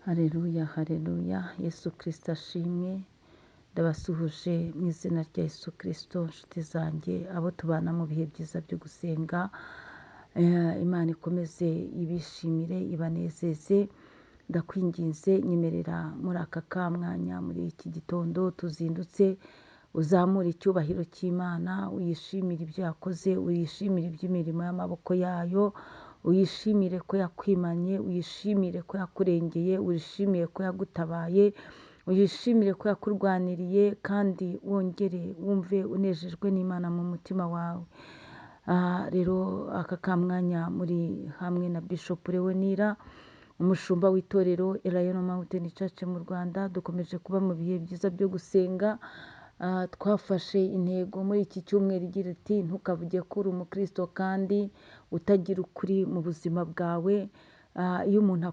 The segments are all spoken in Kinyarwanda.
Haleluya, haleluya, Yesu Kristo ashimwe. Ndabasuhuje mu izina rya Yesu Kristo, nshuti zanjye, abo tubana mu bihe byiza byo gusenga. Imana ikomeze ibishimire, ibanezeze. Ndakwinginze nyemerera muri aka kamwanya, muri iki gitondo tuzindutse, uzamura icyubahiro cy'Imana, uyishimire ibyo yakoze, uyishimire iby'imirimo y'amaboko yayo, uyishimire ko yakwimanye, uyishimire ko yakurengeye, uyishimire ko yagutabaye, uyishimire ko yakurwaniriye, kandi wongere wumve unejejwe n'Imana mu mutima wawe. Rero aka kamwanya muri hamwe na Bishop Leonira, umushumba w'itorero Elayono Mountain Church mu Rwanda. Dukomeje kuba mu bihe byiza byo gusenga. Twafashe intego muri iki cyumweru igira iti ntukavuge ko uri umukristo kandi utagira ukuri mu buzima bwawe. Iyo umuntu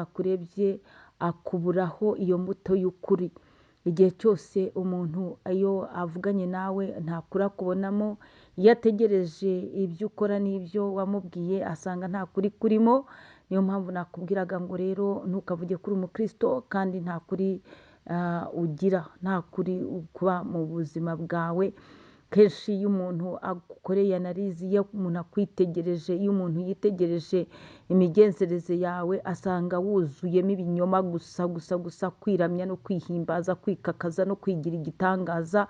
akurebye akuburaho iyo mbuto y'ukuri. Igihe cyose umuntu iyo avuganye nawe nta kuri akubonamo, iyo ategereje ibyo ukora n'ibyo wamubwiye asanga nta kuri kurimo. Niyo mpamvu nakubwiraga ngo rero ntukavuge ko uri umukristo kandi nta kuri ugira, nta kuri kuba mu buzima bwawe. Kenshi iyo umuntu agukoreye analize, iyo umuntu akwitegereje, iyo umuntu yitegereje imigenzereze yawe asanga wuzuyemo ibinyoma gusa, kwiramya no kwihimbaza, kwikakaza no kwigira igitangaza.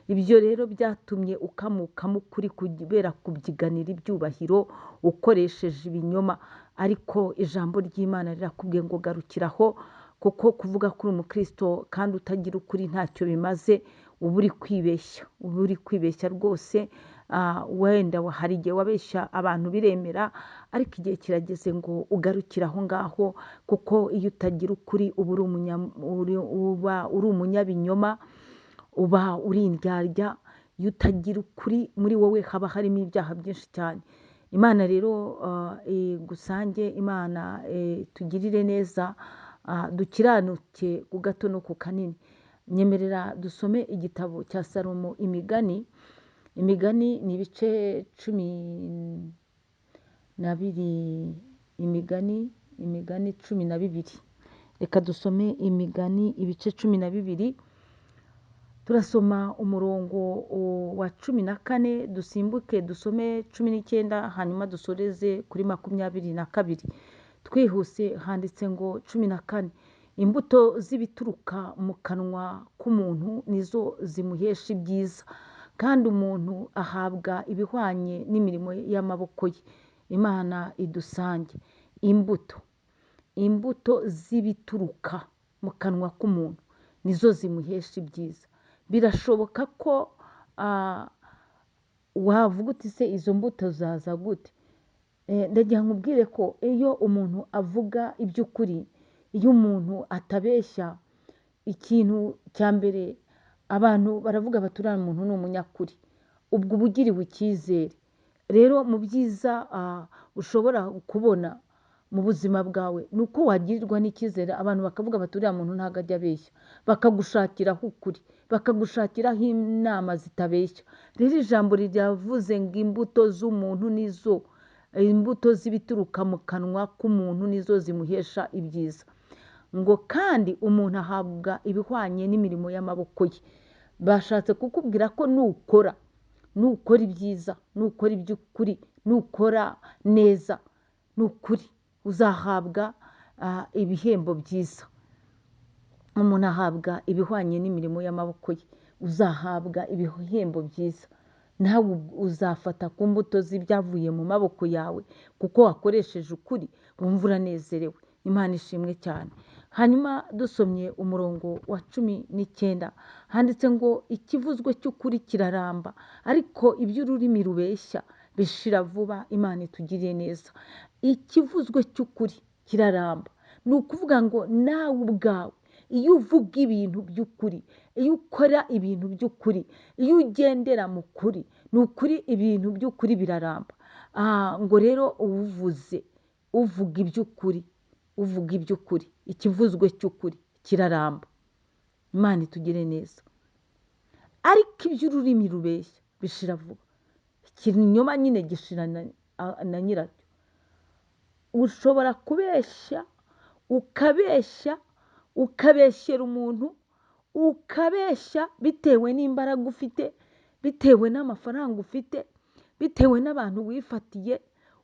Ibyo rero byatumye ukamukamo ukuri kubera kubyiganira ibyubahiro ukoresheje ibinyoma. Ariko ijambo ry'Imana rirakubwiye ngo garukiraho, kuko kuvuga ko uri umukristo kandi utagira ukuri ntacyo bimaze. Uba uri kwibeshya rwose. Wenda hari igihe wabeshya abantu biremera, ariko igihe kirageze ngo ugarukire aho ngaho, kuko iyo utagira ukuri uba uri umunyabinyoma, uba uri indyarya. Iyo utagira ukuri muri wowe haba harimo ibyaha byinshi cyane. Imana rero gusange, Imana tugirire neza, dukiranuke ku gato no ku kanini. Nyemerera dusome igitabo cya Salomo, Imigani. Imigani ni ibice 12. Imigani 12. Reka dusome Imigani ibice 12. Turasoma umurongo wa 14, dusimbuke dusome 19, hanyuma dusoreze kuri 22. Twihuse handitse ngo 14. Imbuto z'ibituruka mu kanwa k'umuntu nizo zimuhesha ibyiza, kandi umuntu ahabwa ibihwanye n'imirimo y'amaboko ye. Imana idusange. Imbuto z'ibituruka mu kanwa k'umuntu nizo zimuhesha ibyiza. Birashoboka ko wavuga uti se izo mbuto zaza gute? Ndagira nkubwire ko iyo umuntu avuga iby'ukuri, iyo umuntu atabeshya, ikintu cya mbere abantu baravuga bati uriya muntu ni umunyakuri. Ubwo uba ugiriwe icyizere. Rero mu byiza ushobora kubona mu buzima bwawe ni uko wagirirwa n'icyizere, abantu bakavuga bati uriya muntu ntabwo ajya abeshya, bakagushakiraho ukuri, bakagushakiraho inama zitabeshya. Rero ijambo ryavuze ngo imbuto z'umuntu nizo, imbuto z'ibituruka mu kanwa k'umuntu nizo zimuhesha ibyiza. Ngo kandi umuntu ahabwa ibihwanye n'imirimo y'amaboko ye. Bashatse kukubwira ko nukora ibyiza, nukora iby'ukuri, nukora neza, nukuri uzahabwa ibihembo byiza. Umuntu ahabwa ibihwanye n'imirimo y'amaboko ye, uzahabwa ibihembo byiza. Nawe uzafata ku mbuto z'ibyavuye mu maboko yawe, kuko wakoresheje ukuri, wumva uranezerewe. Imana ishimwe cyane. Hanyuma dusomye umurongo wa 19, handitse ngo ikivuzwe cy'ukuri kiraramba, ariko iby'ururimi rubeshya bishira vuba. Imana itugiriye neza. Ikivuzwe cy'ukuri kiraramba. Ni ukuvuga ngo nawe ubwawe iyo uvuga ibintu by'ukuri, iyo ukora ibintu by'ukuri, iyo ugendera mu kuri, ni ukuri ibintu by'ukuri biraramba. Ngo rero uvuga iby'ukuri, ikivuzwe cy'ukuri kiraramba. Imana itugire neza. Ariko iby'ururimi rubeshya bishira vuba. Ikinyoma nyine gishira na nyiracyo. Ushobora kubeshya ukabeshya, ukabeshyera umuntu, ukabeshya bitewe n'imbaraga ufite, bitewe n'amafaranga ufite, bitewe n'abantu wifatiye,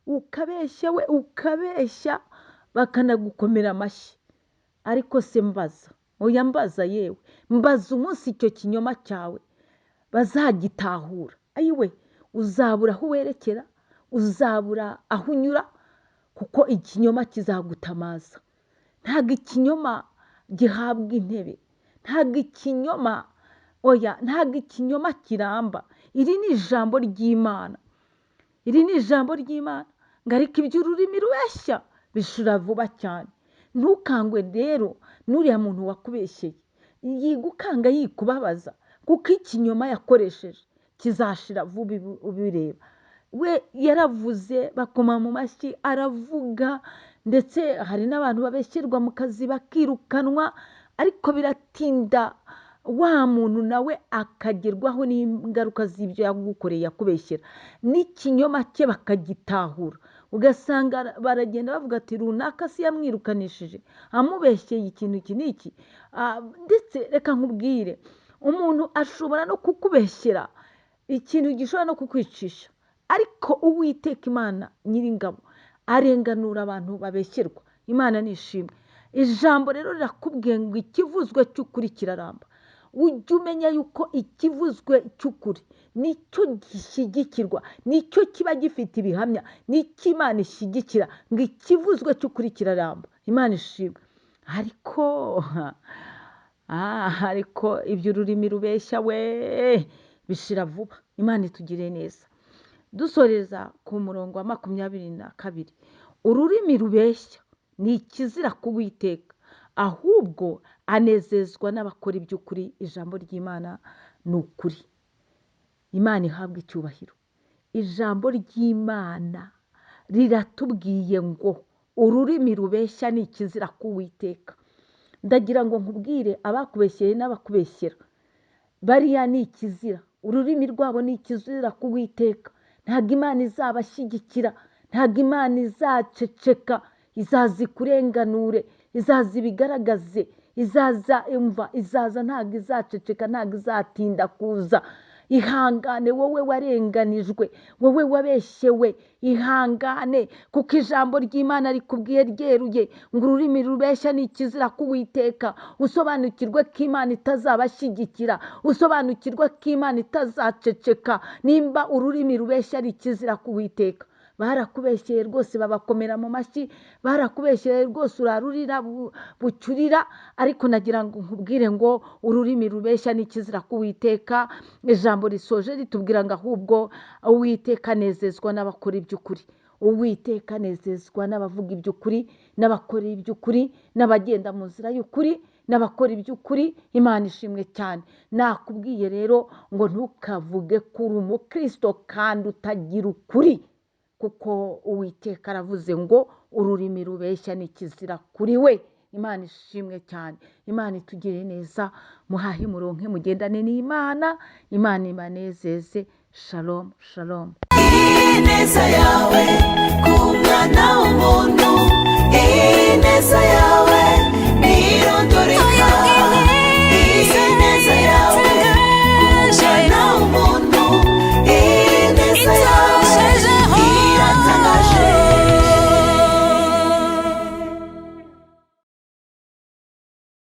ukabeshya we ukabeshya bakanagukomera amashyi. Ariko se mbaza, oya mbaza yewe, mbaza umunsi icyo kinyoma cyawe bazagitahura. Ayiwe, uzabura aho werekera, uzabura aho unyura, kuko ikinyoma kizagutamaza. Ntabwo ikinyoma gihabwa intebe, ntabwo ikinyoma, oya ntabwo ikinyoma kiramba. Iri ni ijambo ry'Imana, iri ni ijambo ry'Imana. Ngo ariko iby'ururimi rubeshya bishira vuba cyane. Ntukangwe rero n'uriya muntu wakubeshyeye, yigukanga yikubabaza, kuko ikinyoma yakoresheje kizashira vuba ubireba. We yaravuze bakoma mu mashyi, aravuga, ndetse hari n'abantu babeshyirwa mu kazi bakirukanwa, ariko biratinda wa muntu nawe akagerwaho n'ingaruka z'ibyo yagukoreye yakubeshyera. N'ikinyoma cye bakagitahura, ugasanga baragenda bavuga ati runaka si yamwirukanishije amubeshyeye ikintu iki n'iki. Ndetse reka nkubwire, umuntu ashobora no kukubeshyera ikintu gishobora no kukwicisha, ariko Uwiteka Imana Nyiringabo arenganura abantu babeshyerwa. Imana nishimwe. Ijambo rero rirakubwiye ngo ikivuzwe cy'ukuri kiraramba. Ujye umenya yuko ikivuzwe cy'ukuri nicyo gishyigikirwa, nicyo kiba gifite ibihamya, nicyo Imana ishyigikira, ngo ikivuzwe cy'ukuri kiraramba. Imana ishimwe. Ariko ibyo ururimi rubeshya we bishira vuba. Imana itugire neza. Dusoreza ku murongo wa 22. Ururimi rubeshya ni ikizira ku Uwiteka, ahubwo anezezwa n'abakora iby'ukuri. Ijambo ry'Imana ni ukuri. Imana ihabwa icyubahiro. Ijambo ry'Imana riratubwiye ngo ururimi rubeshya ni ikizira ku Uwiteka. Ndagira ngo nkubwire abakubeshyeye n'abakubeshyera, bariya ni ikizira. Ururimi rwabo ni ikizira ku Uwiteka. Ntabwo Imana izabashyigikira, ntabwo Imana izaceceka, izaza ikurenganure, izaza ibigaragaze, izaza ntabwo izaceceka, ntabwo izatinda kuza. Ihangane wowe warenganijwe, wowe wabeshyewe, ihangane, kuko ijambo ry'Imana rikubwiye ryeruye ngo ururimi rubeshya ni ikizira ku Uwiteka. Usobanukirwe ko Imana itazabashyigikira, usobanukirwe ko Imana itazaceceka nimba ururimi rubeshya ari ikizira ku Uwiteka. Barakubeshyeye rwose babakomera mu mashyi, barakubeshyeye rwose urarurira bucyurira, ariko nagira ngo nkubwire ngo ururimi rubeshya ni ikizira ku Uwiteka. Ijambo risoje ritubwira ngo ahubwo Uwiteka anezezwa n'abakora iby'ukuri. Uwiteka anezezwa n'abavuga iby'ukuri, n'abakora iby'ukuri, n'abagenda mu nzira y'ukuri, n'abakora iby'ukuri. Imana ishimwe cyane. Nakubwiye rero ngo ntukavuge ko uri umukristo kandi utagira ukuri, kuko Uwiteka aravuze ngo ururimi rubeshya ni ikizira kuri we. Imana ishimwe cyane. Imana itugire neza. Muhahe muronke mugendane n'Imana. Imana ibanezeze. Shalom shalom. Ineza yawe ku mwana w'umuntu